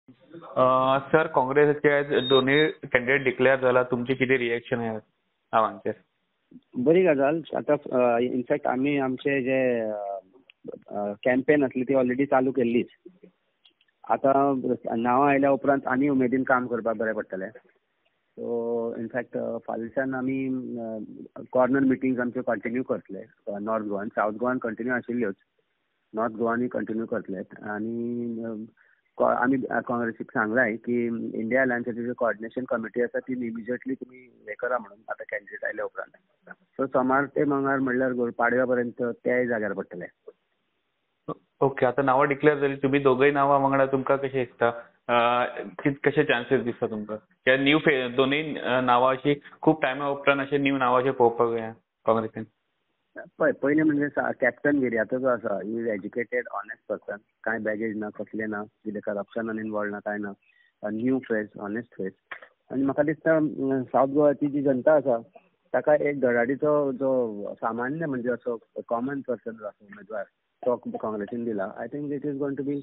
Sir काँग्रेसचे दोन्ही candidate declare झाला, तुमची किती रिएक्शन आहे नावांचेर? बरी गजाल. आता इनफॅक्ट आम्ही आमचे जे कॅम्पेन असली ती ऑलरेडी चालू केल्लीच. आता नांवां आयल्या उपरांत आनी उमेदीन काम करपाक बरें पडटलें. सो इनफॅक्ट फाल्याच्यान आमी कॉर्नर मिटिंग्स आमचे कंटिन्यू करतले. नॉर्थ गोवान, सावथ गोवान कंटिन्यू आशिल्ल्योच, नॉर्थ गोवानूय कंटिन्यू करतले. आनी आमी काँग्रेसीक सांगलाय की इंडिया अलायन्साची जी कोऑर्डिनेशन कमिटी आसा ती इमिजिएटली तुमी हे करा म्हणून, आता कॅन्डिडेट आयल्या उपरांत. सो सोमार ते मंगळार म्हणल्यार पाडव्या पर्यंत त्याय जाग्यार पडटले. ओके, आता नावां डिक्लेअर जाली, तुम्ही दोघंही नावां वांगडा तुमकां कशें दिसता? कशे चान्सेस दिसता तुमकां? ह्या दोन्ही नावां अशी खूप टायमा उपरांत अशे न्यू नावां अशे पळोवपाक मेळ्ळ्या काँग्रेसीन. पयलें म्हणजे कॅप्टन गिर्याचो जो आसा, he is educated honest person. कांय बॅगेज ना, कसलें ना, कितें करप्शनान इनवॉल्व ना, काय ना. New face, honest face. आनी म्हाका दिसता सावथ गोवाची जी जनता आसा ताका एक धडाडीचो जो सामान्य म्हणजे असो कॉमन पर्सन जो आसा उमेदवार तो काँग्रेसीन दिला. I think it is going to be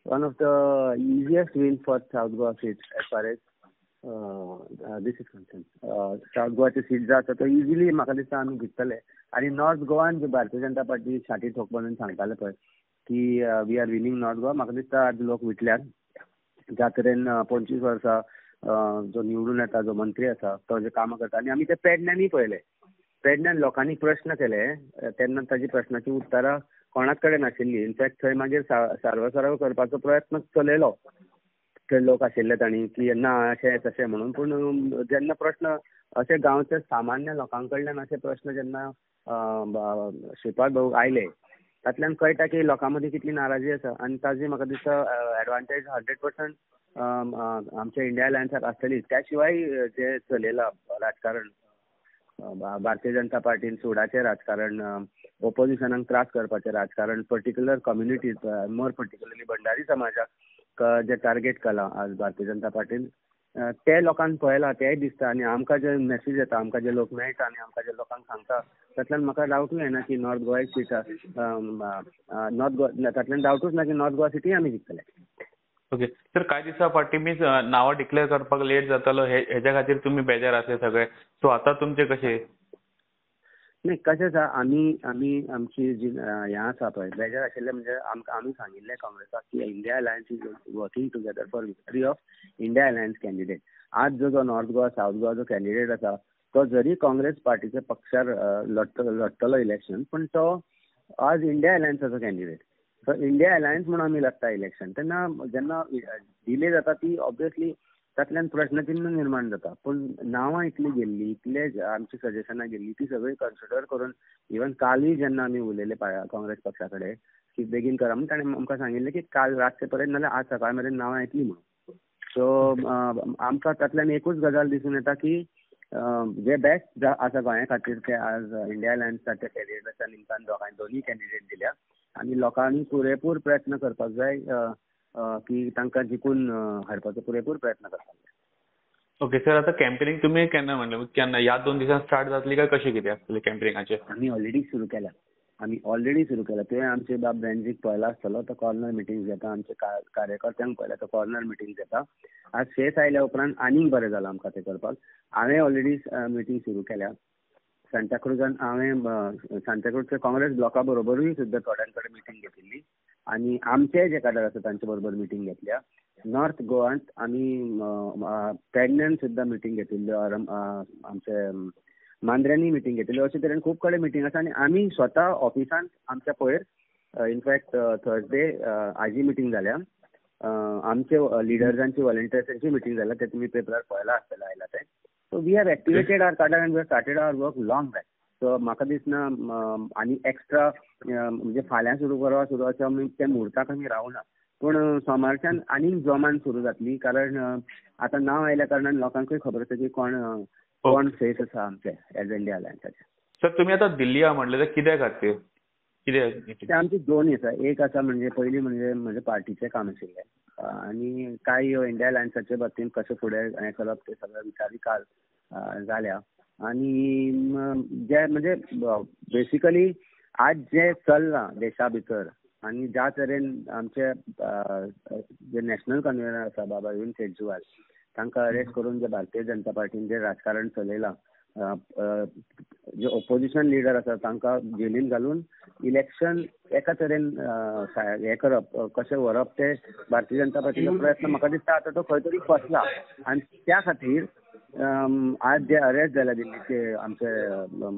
one of the easiest win for South Goa seat as far as this is concern. South गोवाचे सीट जो आसा तो इजिली म्हाका दिसता आमी जिखतले. आनी नॉर्थ गोवान जी भारतीय जनता पार्टी छाती ठोकपणान सांगताले पळय की we are winning North Goa, म्हाका दिसता आज लोक विटल्यात. ज्या तरेन 25 वर्सां जो निवडून येता, जो मंत्री आसा तो जे कामां करता, आनी आमी ते पेडण्यांनी पळयले. पेडण्यान लोकांनी प्रश्न केले तेन्ना ताजी प्रश्नाची उतरां कोणाच कडेन नाशिल्ली. इनफॅक्ट थंय मागीर सार्वसर्व करपाचो प्रयत्न चलयलो थंय लोक आशिल्ले तांणी की ना अशें तशें म्हणून. पूण जेन्ना प्रश्न अशे गांवचे सामान्य लोकां कडल्यान अशे प्रश्न जेन्ना श्रीपाद भाऊ आयले तातूंतल्यान कळटा की लोकां मदीं कितली नाराजी आसा. आनी ताजी म्हाका दिसता एडवांटेज 100% आमच्या इंडिया अलायन्साक आसतली. त्या शिवाय जे चलयलां राजकारण भारतीय जनता पार्टीन सुडाचें राजकारण, ओपोजिशनाक त्रास करपाचें राजकारण, पर्टिक्युलर कम्युनिटीज, मोर पर्टिक्युलरली भंडारी समाजाक जे टार्गेट केलां आज भारतीय जनता पार्टीन, ते लोकांक पळयलां, तेंय दिसता. आनी आमकां जे मॅसेज येता, आमकां जे लोक मेळटा आनी आमकां जे लोकांक सांगता तातूंतल्यान म्हाका डावटूय येना की नॉर्थ गोवा सीट तातूंतल्यान डावटूच ना की नॉर्थ गोवा सीटूय आमी जिखतले. ओके सर, कांय दिसा फाटीं मीन्स नावां डिक्लेअर करपाक लेट जातालो हेच्या खातीर तुमी बेजार आसले सगळे. सो आतां तुमचें कशें? नाही, कशें आसा, आमी आमची जी हें आसा पळय बेजार आशिल्लें म्हणजे आमी सांगिल्लें काँग्रेसाक की India alliance is working together for victory of India alliance candidate. आज जो नॉर्थ गोवा सावथ गोवा जो कॅन्डिडेट आसा तो जरी काँग्रेस पार्टीच्या पक्षार लढतलो इलेक्शन, पण तो आज इंडिया अलायन्साचो कॅन्डिडेट. सो इंडिया अलायन्स म्हणून आमी लढता इलेक्शन. तेन्ना जेन्ना डिले जाता ती ऑब्वियसली तातूंतल्यान प्रश्नचिन्ह निर्माण जाता. पूण नांवां इतली गेल्ली, इतले आमची सजेशनां गेल्ली, ती सगळी कन्सिडर करून इवन कालूय जेन्ना आमी उलयले काँग्रेस पक्षा कडेन की बेगीन करा म्हणून ताणें आमकां सांगिल्लें की काल रातचे पर्यंत नाल्यार आज सकाळ मेरेन नांवां येतलीं म्हणून. सो आमकां तातूंतल्यान एकूच गजाल दिसून येता की जे बेस्ट आसा गोंया खातीर ते आज इंडिया अलायन्साच्या कॅन्डिडेटाच्या निमतान दोन्ही कॅन्डिडेट दिल्या. आनी लोकांनी पुरेपूर प्रयत्न करपाक जाय की तांकां जिखून हाडपाचो पुरेपूर प्रयत्न करपाक जाय. ओके सर, आता कॅम्पेनिंग तुम्ही केन्ना म्हणलें, केन्ना ह्या 2 दिसांत स्टार्ट जातली काय कशें कितें आसतलें कॅम्पेनिंगाचें? आमी ऑलरेडी सुरू केल्या. तुवें आमचे बाब बेनजीक पळयला आसतलो, तो कॉर्नर मिटिंग्स घेता, आमचे कार्यकर्त्यांक पळयला तो कॉर्नर मिटिंग्स घेता. आज फेस आयल्या उपरांत आनीक बरें जालां आमकां तें करपाक. हांवें ऑलरेडी मिटींग सुरू केल्या. सांताक्रुजान हांवें सांताक्रुजच्या काँग्रेस ब्लॉका बरोबरूय सुद्दां थोड्यां कडेन मिटींग घेतिल्ली आनी आमचे जे कॅडर आसा तांचे बरोबर मिटींग घेतल्या. नॉर्थ गोवांत आमी पेडण्यान सुद्दां मिटींग घेतिल्ल्यो, आमचे मांद्र्यांनी मिटींग घेतिल्ल्यो. अशे तरेन खूब कडेन मिटींग आसा आनी आमी स्वता ऑफिसान आमच्या पयर इनफॅक्ट थर्सडे आजी मिटींग जाल्या. आमचे लिडर्सांची व्हॉलंटियर्सांची मिटींग जाल्या, ते तुमी पेपरार पळयला आसतलें आयला तें. So we have activated our cadre and we have started our work long back. So म्हाका दिसना आनी एक्स्ट्रा म्हणजे फाल्यां सुरू करवा सुरू अशें त्या मुहूर्ताक आमी रावना. पूण सोमारच्यान आनीक जोमान सुरू जातली, कारण आतां नांव आयल्या कारणान लोकांकूय खबर आसा की कोण फेस आसा आमचे एज इंडिया अलायन्साचे. सर, तुम्ही आता दिल्ली या म्हणले तर कित्या खातीर? कितें? आमची दोन आसा. एक आसा म्हणजे पयलीं म्हणजे पार्टीचें काम आशिल्लें आनी कांय इंडिया अलायन्साचे बाबतींत कशें फुडें हें करप ते सगळे विचारी काल जाल्या. आनी जे म्हणजे बेसिकली आज जे चल्लां देशा भितर आनी ज्या तरेन आमचे जे नॅशनल कन्व्हेनर आसा बाबा अरविंद केजरीवाल तांकां अरेस्ट करून जे भारतीय जनता पार्टीन जे राजकारण चलयलां, जे ऑपोजिशन लिडर आसा तांकां जेलीन घालून इलेक्शन एका तरेन हे करप कशें व्हरप ते भारतीय जनता पार्टीचो प्रयत्न म्हाका दिसता आतां तो खंय तरी फसला. आनी त्या खातीर आज जे अरेस्ट जाला दिल्लीचे आमचे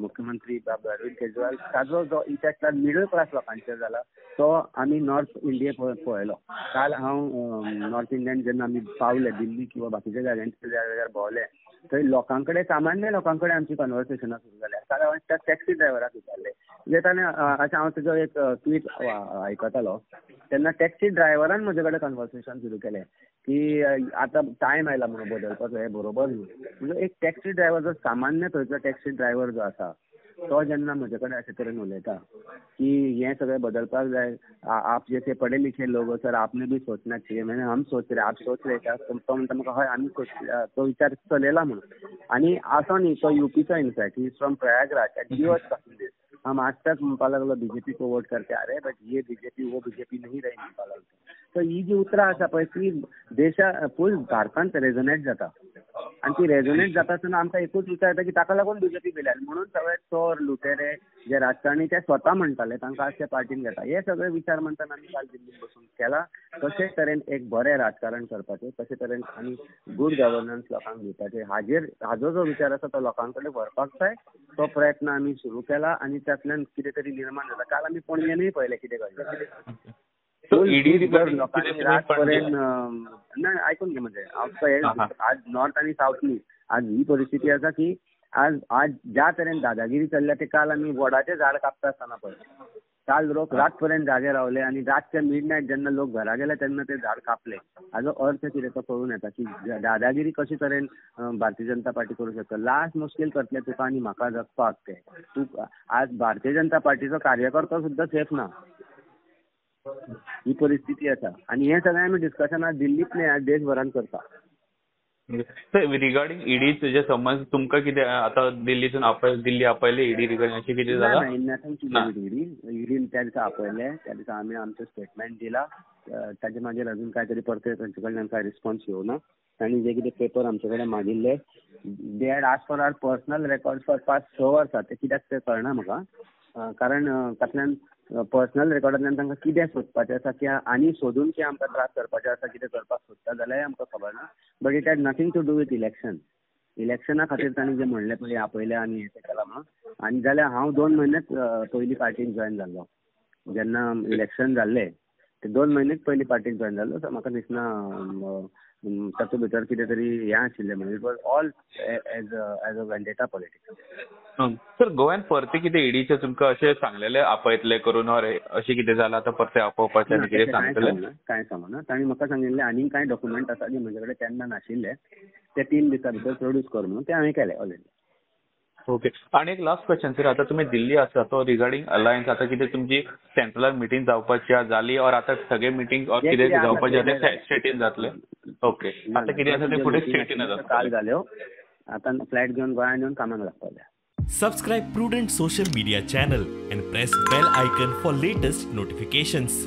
मुख्यमंत्री बाबा अरविंद केजरीवाल, ताजो जो इफेक्ट मिडल क्लास लोकांचेर जाला तो आमी नॉर्थ इंडियेक पळयलो. काल हांव नॉर्थ इंडियन जेन्ना आमी पावले दिल्ली किंवा बाकीच्या जाग्यार भोंवले, थंय लोकां कडेन सामान्य लोकां कडेन आमची कन्वर्सेशनां सुरू जाल्या. काल हांवें त्या टॅक्सी ड्रायव्हराक विचारलें म्हणजे ताणें अशें हांव तेजो एक ट्वीट आयकतालो तेन्ना टॅक्सी ड्रायव्हरान म्हजे कडेन कन्वर्सेशन सुरू केलें की आतां टायम आयला म्हणून बदलपाचो, हें बरोबर न्हू. म्हणजे एक टॅक्सी ड्रायव्हर जो सामान्य थंयचो टॅक्सी ड्रायव्हर जो आसा तो जेन्ना म्हजे कडेन अशे तरेन उलयता की हें सगळें बदलपाक जाय, आप जैसे पढ़े लिखे लोग हो सर आपने भी सोचना चाहिए. मैंने हम सोच रहे, आप सोच रहे क्या? तो म्हणटा म्हाका हय आमी तो विचार चलयला म्हणून. आनी असो न्ही तो यूपीचो in fact, he is from Prayagraj and he was talking this. हम आज तक म्हणपा लागलो बीजेपी को वोट करके आ रहे बट ये बीजेपी वो बीजेपी नहीं रही म्हणपा लागलो. सो ही जी उतरां आसा पळय ती देशा फूल भारतांत रेझोनेट जाता आनी ती रेझोनेट जाता आसतना आमकां एकूच विचार येता की ताका लागून बीजेपी भिल्यान म्हणून सगळे चोर लुटेरे जे राजकारणी ते स्वता म्हणटाले तांकां आज ते पार्टीन घेता. हे सगळे विचार म्हणटाना आमी काल दिल्लीन बसून केला कशे तरेन एक बरें राजकारण करपाचें, कशे तरेन आनी गूड गव्हर्नन्स लोकांक दिवपाचें हाजो जो विचार आसा तो लोकां कडेन व्हरपाक जाय. तो प्रयत्न आमी सुरू केला आनी तातूंतल्यान कितें तरी निर्माण जाता. काल आमी पणजेनूय पळयलें कितें घडलें. लोकांनी रातपर्यंत नाही ऐकून घे म्हणजे आज नॉर्थ आणि साऊथ नी आज ही परिस्थिती आसा की आज ज्या तरेन दादागिरी चल्ल्या ते काल आमी वडाचें झाड कापता आसतना पळय. काल लोक रातपर्यंत जागे रावले आनी रातचे मिडनायट जेन्ना लोक घरा गेले तेन्ना ते झाड कापले. हाजो अर्थ कितें तो कळून येता की दादागिरी कशे तरेन भारतीय जनता पार्टी करूं शकता. लास्ट मुश्कील करतले तुका आनी म्हाका जगपाक ते. तूं आज भारतीय जनता पार्टीचो कार्यकर्तो सुद्दां सेफ ना. ही परिस्थिती आसा आनी हे सगळें आमी डिस्कशन आज दिल्लीत न्ही आज देशभरान करता. रिगार्डिंग ईडीचे जे समज तुमकां कितें आतां दिल्लीसून दिल्ली आपयले ईडी रिगार्डिंग अशें कितें जालां? ईडीन त्या दिसा आपयले, त्या दिसा आमी आमचें स्टेटमेंट दिलां. ताचे मागीर अजून काय तरी परते तांचे कडल्यान काय रिस्पॉन्स येवना. तांणी जे कितें पेपर आमचे कडेन मागिल्ले they had asked for our personal records for past 6 वर्सां. ते कित्याक ते कळना म्हाका, कारण तातूंतल्यान पर्सनल रेकॉर्डांतल्यान तांकां कितें सोदपाचें आसा किंवा आनी सोदून कितें आमकां त्रास करपाचे आसा कितें करपाक सोदता जाल्यार आमकां खबर ना. But it had nothing to do with election. इलेक्शना खातीर तांणी जें म्हणलें पळय आपयलें आनी हें केलां म्हणून. आनी जाल्यार हांव 2 म्हयनेच पयलीं पार्टीन जॉयन जाल्लो. जेन्ना इलेक्शन जाल्लें ते 2 म्हयनेच पयलीं पार्टीन जॉयन जाल्लो. सो म्हाका दिसना तातूंत भितर कितें तरी हें आशिल्लें म्हणून it was all as a vendetta politics. Sir गोव्यान परते कितें ईडीचे तुमकां अशें सांगलेलें आपयतले करून ऑर अशें कितें जालां आतां परते आपोवपाचें कितें सांगतलें? कांय सांगना. तांणी म्हाका सांगिल्लें आनीक कांय डॉक्युमेंट आसा जे म्हजे कडेन तेन्ना नाशिल्ले ते 3 दिसां भितर प्रोड्यूस कर म्हणून ते हांवें केले ऑलरेडी. ओके. आणि एक लास्ट क्वेश्चन सर, आता तुमी दिल्ली आसा तो रिगार्डिंग अलायन्स आता कितें तुमची सेंट्रल मिटींग जावपाची जाली और आता सगळे मिटींग और कितें जावपाचें ते स्टेटीन जातले? ओके. आता कितें आसा ते फुडें स्टेटीन जाता. काल जाल्यो आतां फ्लॅट घेवन गोंयान येवन कामाक लागपाक जाय. Subscribe Prudent social media channel and press bell icon for latest notifications.